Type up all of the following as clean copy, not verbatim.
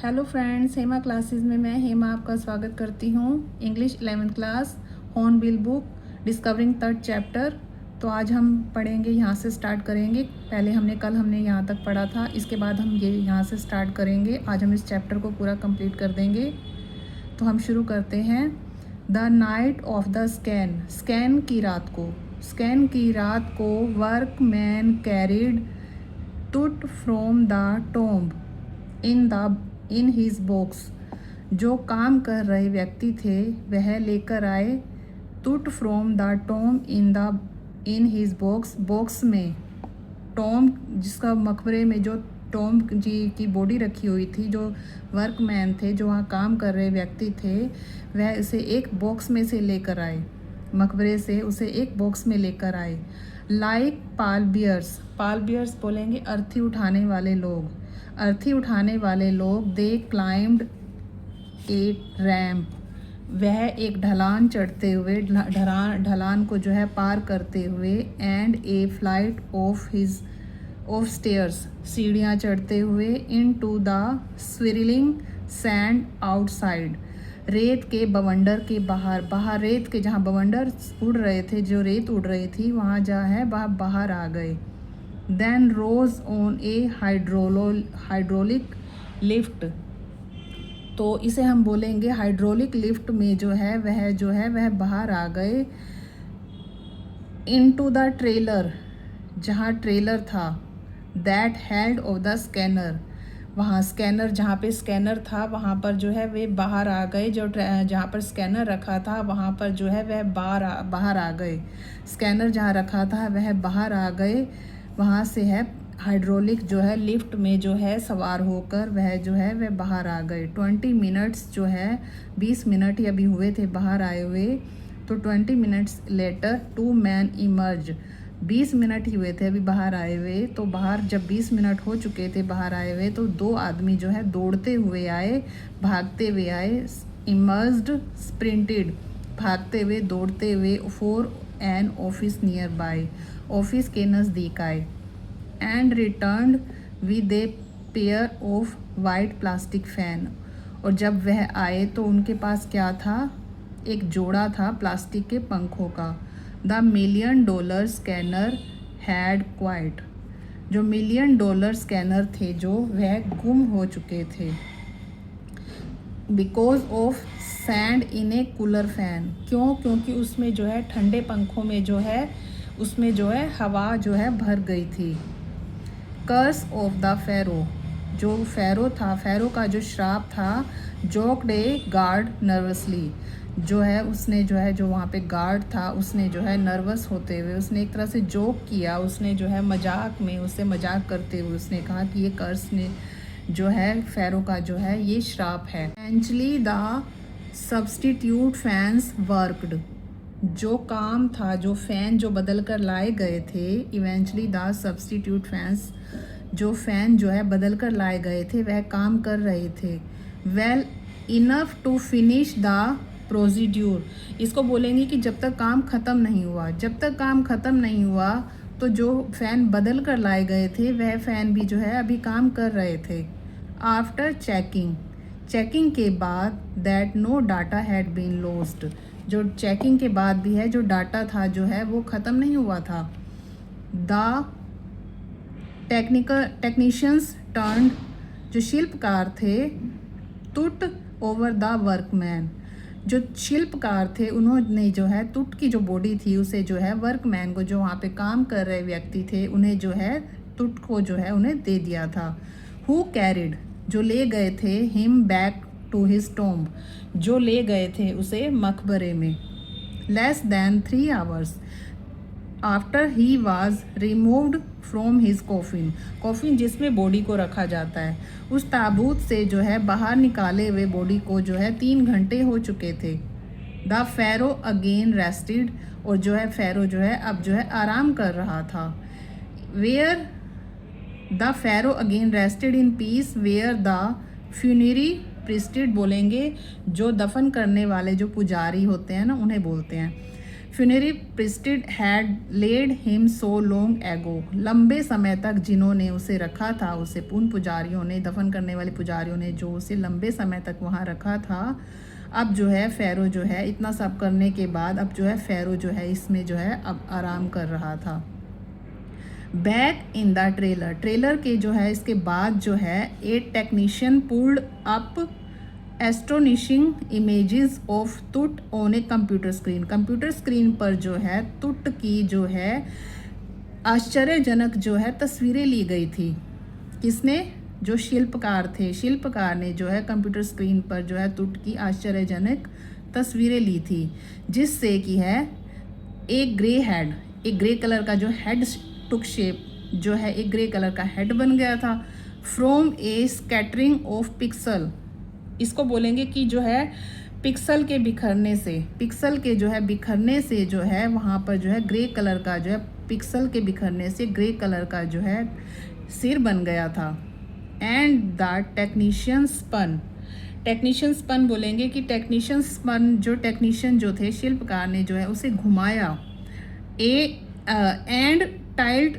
Hello friends, Hema classes में मैं हेमा आपका स्वागत करती हूँ। English 11th class hornbill book discovering third chapter. तो आज हम पढ़ेंगे, यहाँ से स्टार्ट करेंगे। कल हमने यहाँ तक पढ़ा था, इसके बाद हम ये यहाँ से स्टार्ट करेंगे। आज हम इस चैप्टर को पूरा कंप्लीट कर देंगे। तो हम शुरू करते हैं। The night of the scan की रात को वर्कमैन कैरिड टूट from the tomb in his box. जो काम कर रहे व्यक्ति थे वह लेकर आए टूट from the tomb in his box में। टोम्ब जिसका मकबरे में जो टोम्ब जी की बॉडी रखी हुई थी, जो वर्कमैन थे, जो वहाँ काम कर रहे व्यक्ति थे, वह उसे एक बॉक्स में से लेकर आए। मकबरे से उसे एक बॉक्स में लेकर आए। लाइक पाल बियर्स बोलेंगे अर्थी उठाने वाले लोग। दे क्लाइम्ड ए रैम्प। वह एक ढलान चढ़ते हुए, ढलान को जो है पार करते हुए, and A flight of stairs, सीढ़ियाँ चढ़ते हुए, इन टू द स्विरलिंग सैंड आउटसाइड, रेत के बवंडर के बाहर रेत के जहाँ बवंडर उड़ रहे थे, जो रेत उड़ रही थी, वहाँ जहाँ है वह बाहर आ गए। Then rose on a hydraulic lift. तो इसे हम बोलेंगे हाइड्रोलिक लिफ्ट में जो है वह बाहर आ गए। इनटू द ट्रेलर, जहाँ ट्रेलर था, that held of the scanner, वहाँ स्कैनर, जहाँ पे स्कैनर था वहाँ पर जो है वे बाहर आ गए। जो जहाँ पर स्कैनर रखा था वहाँ पर जो है वह बाहर आ गए। स्कैनर जहाँ रखा था वह बाहर आ गए। वहाँ से है हाइड्रोलिक जो है लिफ्ट में जो है सवार होकर वह बाहर आ गए। 20 मिनट्स जो है 20 मिनट ही अभी हुए थे बाहर आए हुए। तो 20 minutes later 2 men emerge. 20 minute ही हुए थे अभी बाहर आए हुए। तो बाहर जब 20 मिनट हो चुके थे बाहर आए हुए, तो 2 आदमी जो है दौड़ते हुए आए, भागते हुए आए। इमर्ज्ड स्प्रिंटेड, भागते हुए, दौड़ते हुए, for an office near by, office के नज़दीक आए। And return with a pair of white plastic fan. और जब वह आए तो उनके पास क्या था? एक जोड़ा था प्लास्टिक के पंखों का। The $1 million scanner had quite. जो $1 मिलियन स्कैनर थे जो वह गुम हो चुके थे। Because of sand in A cooler fan. क्योंकि उसमें जो है ठंडे पंखों में जो है उसमें जो है हवा जो है भर गई थी। कर्स ऑफ द फेरो, जो फेरो का जो श्राप था। जोक्ड ए गार्ड नर्वसली, जो वहाँ पे गार्ड था उसने जो है नर्वस होते हुए उसने एक तरह से जोक किया। उसने जो है उससे मजाक करते हुए उसने कहा कि ये कर्स ने जो है फेरो का जो है ये श्राप है। Eventually the substitute fans worked. जो काम था, जो फ़ैन जो बदल कर लाए गए थे, इवेंचुअली द सब्स्टिट्यूट फैंस, जो फ़ैन जो है बदल कर लाए गए थे वह काम कर रहे थे। Well enough to finish the procedure. इसको बोलेंगे कि जब तक काम ख़त्म नहीं हुआ तो जो फ़ैन बदल कर लाए गए थे वह फ़ैन भी जो है अभी काम कर रहे थे। आफ्टर चेकिंग के बाद, that no data had been lost. जो चेकिंग के बाद भी है जो डाटा था जो है वो ख़त्म नहीं हुआ था। द टेक्नीशियंस टर्न्ड, जो शिल्पकार थे, टूट ओवर द वर्कमैन। जो शिल्पकार थे उन्होंने जो है टूट की जो बॉडी थी उसे जो है वर्कमैन को, जो वहाँ पे काम कर रहे व्यक्ति थे, उन्हें जो है टूट को जो है उन्हें दे दिया था। हु कैरिड, जो ले गए थे, him back to his tomb, जो ले गए थे उसे मकबरे में। लेस दैन 3 hours आफ्टर ही was removed from his coffin जिसमें बॉडी को रखा जाता है, उस ताबूत से जो है बाहर निकाले हुए बॉडी को जो है 3 घंटे हो चुके थे। द फेरो अगेन रेस्टेड, और जो है फेरो जो है अब जो है आराम कर रहा था। Where the pharaoh again rested in peace, where the funerary priests बोलेंगे जो दफन करने वाले जो पुजारी होते हैं ना उन्हें बोलते हैं। Funerary priests had laid him so long ago, लंबे समय तक जिन्होंने उसे रखा था, उसे उन पुजारियों ने, दफन करने वाले पुजारियों ने जो उसे लंबे समय तक वहाँ रखा था, अब जो है फ़ैरो जो है इतना सब करने के बाद अब जो है फ़ैरो जो है इसमें जो है अब आराम कर रहा था। Back in the trailer, trailer के जो है इसके बाद जो है a technician pulled up astonishing images of Tut on a computer screen, computer screen पर जो है तुट की जो है आश्चर्यजनक जो है तस्वीरें ली गई थी। किसने? जो शिल्पकार थे, शिल्पकार ने जो है कंप्यूटर स्क्रीन पर जो है तुट की आश्चर्यजनक तस्वीरें ली थी, जिससे कि है एक ग्रे हेड, एक ग्रे कलर का जो हेड टुक शेप जो है एक ग्रे कलर का हेड बन गया था। From A scattering of pixel, इसको बोलेंगे कि जो है पिक्सल के बिखरने से, पिक्सल के जो है बिखरने से जो है वहाँ पर जो है ग्रे कलर का जो है पिक्सल के बिखरने से ग्रे कलर का जो है सिर बन गया था। And the technician spun, technician spun बोलेंगे कि टेक्नीशियन स्पन, जो टेक्नीशियन जो थे शिल्पकार ने जो है उसे घुमाया। And tiled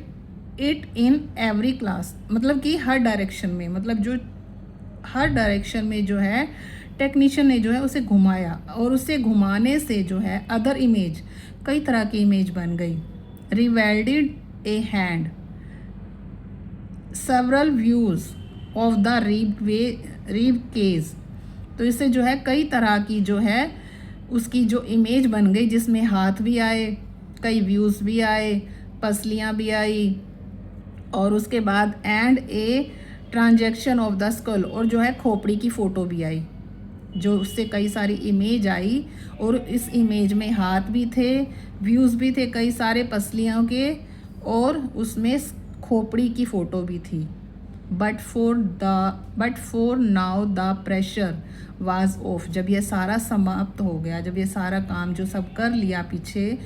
it in every class, मतलब कि हर डायरेक्शन में, मतलब जो हर डायरेक्शन में जो है टेक्नीशियन ने जो है उसे घुमाया, और उसे घुमाने से जो है अदर इमेज, कई तरह की इमेज बन गई। Revealed a hand several views of the rib cage, तो इससे जो है कई तरह की जो है उसकी जो इमेज बन गई, जिसमें हाथ भी आए, कई व्यूज़ भी आए, पसलियाँ भी आई, और उसके बाद and a transaction of the skull, और जो है खोपड़ी की फ़ोटो भी आई, जो उससे कई सारी इमेज आई, और इस इमेज में हाथ भी थे, व्यूज़ भी थे कई सारे पसलियों के, और उसमें खोपड़ी की फ़ोटो भी थी। But for now the pressure was of, जब ये सारा समाप्त हो गया, जब ये सारा काम जो सब कर लिया पीछे,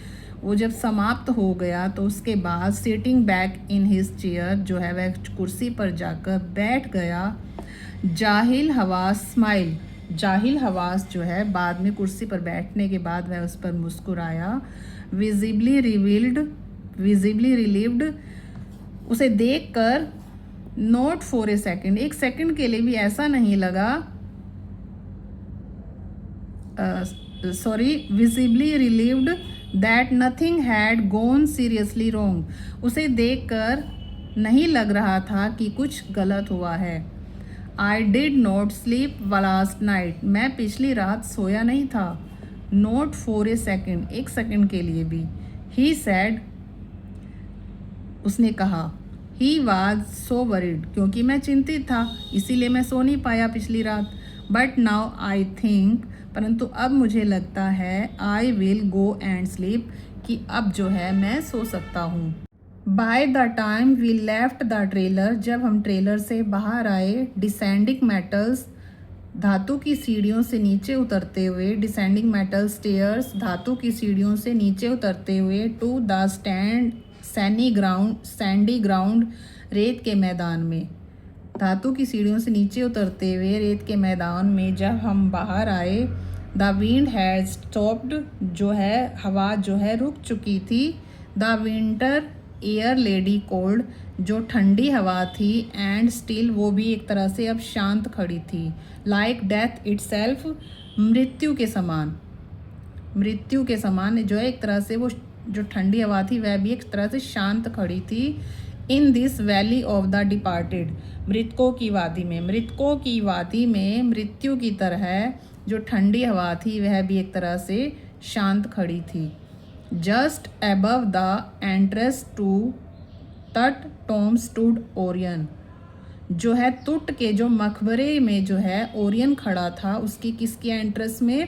वो जब समाप्त हो गया तो उसके बाद sitting back in his chair, जो है वह कुर्सी पर जाकर बैठ गया। जाहिल हवास स्माइल, जाहिल हवास जो है बाद में कुर्सी पर बैठने के बाद वह उस पर मुस्कुराया। विजिबली रिलीव्ड, उसे देखकर नॉट फॉर ए सेकेंड, एक सेकेंड के लिए भी ऐसा नहीं लगा, visibly relieved that nothing had gone seriously wrong, उसे देखकर नहीं लग रहा था कि कुछ गलत हुआ है। I did not sleep last night, मैं पिछली रात सोया नहीं था। नॉट फॉर ए सेकेंड, एक सेकेंड के लिए भी। ही सैड, उसने कहा। ही वॉज सो वरीड, क्योंकि मैं चिंतित था इसीलिए मैं सो नहीं पाया पिछली रात। बट नाउ आई थिंक, परंतु अब मुझे लगता है, I will go and sleep, कि अब जो है मैं सो सकता हूँ। By the time we left the trailer, जब हम ट्रेलर से बाहर आए, डिसेंडिंग मेटल्स, धातु की सीढ़ियों से नीचे उतरते हुए, डिसेंडिंग मेटल स्टेयर्स, धातु की सीढ़ियों से नीचे उतरते हुए, टू द सैंडी ग्राउंड, रेत के मैदान में, धातु की सीढ़ियों से नीचे उतरते हुए रेत के मैदान में जब हम बाहर आए। द विंड हैड स्टॉप्ड, जो है हवा जो है रुक चुकी थी। The winter air lady cold, जो ठंडी हवा थी, एंड स्टिल, वो भी एक तरह से अब शांत खड़ी थी। लाइक डेथ इटसेल्फ, मृत्यु के समान, मृत्यु के समान जो है एक तरह से वो जो ठंडी हवा थी वह भी एक तरह से शांत खड़ी थी। In this valley of the departed, मृतकों की वादी में, मृतकों की वादी में मृत्यु की तरह जो ठंडी हवा थी वह भी एक तरह से शांत खड़ी थी। Just above the entrance to Tut tomb stood Orion, जो है तुट के जो मकबरे में जो है ओरियन खड़ा था, उसकी किसकी एंट्रेंस में,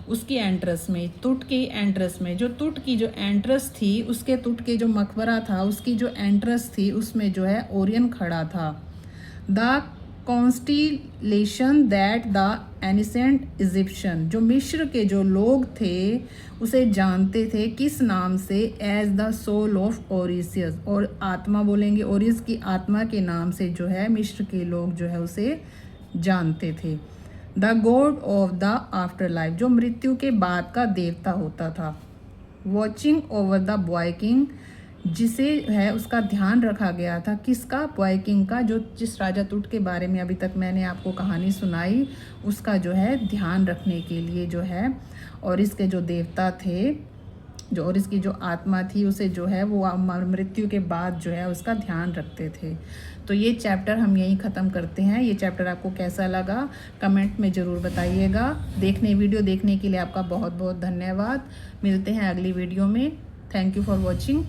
उसकी एंट्रेंस में, तुट की एंट्रेंस में, जो तुट की जो एंट्रेंस थी, उसके तुट के जो मकबरा था उसकी जो एंट्रेंस थी उसमें जो है ओरियन खड़ा था। The constellation that the ancient Egyptian, जो मिस्र के जो लोग थे उसे जानते थे किस नाम से, एज द सोल ऑफ ओरिसियस, और आत्मा बोलेंगे, ओरिस की आत्मा के नाम से जो है मिस्र के लोग जो है उसे जानते थे। The God of the after life, जो मृत्यु के बाद का देवता होता था। Watching over the boy king, जिसे है उसका ध्यान रखा गया था। किसका? बॉय किंग का, जो जिस राजा तुट के बारे में अभी तक मैंने आपको कहानी सुनाई, उसका जो है ध्यान रखने के लिए जो है, और इसके जो देवता थे जो, और इसकी जो आत्मा थी उसे जो है वो मृत्यु के बाद जो है उसका ध्यान रखते थे। तो ये चैप्टर हम यहीं ख़त्म करते हैं। ये चैप्टर आपको कैसा लगा कमेंट में ज़रूर बताइएगा। वीडियो देखने के लिए आपका बहुत बहुत धन्यवाद। मिलते हैं अगली वीडियो में। Thank you for watching.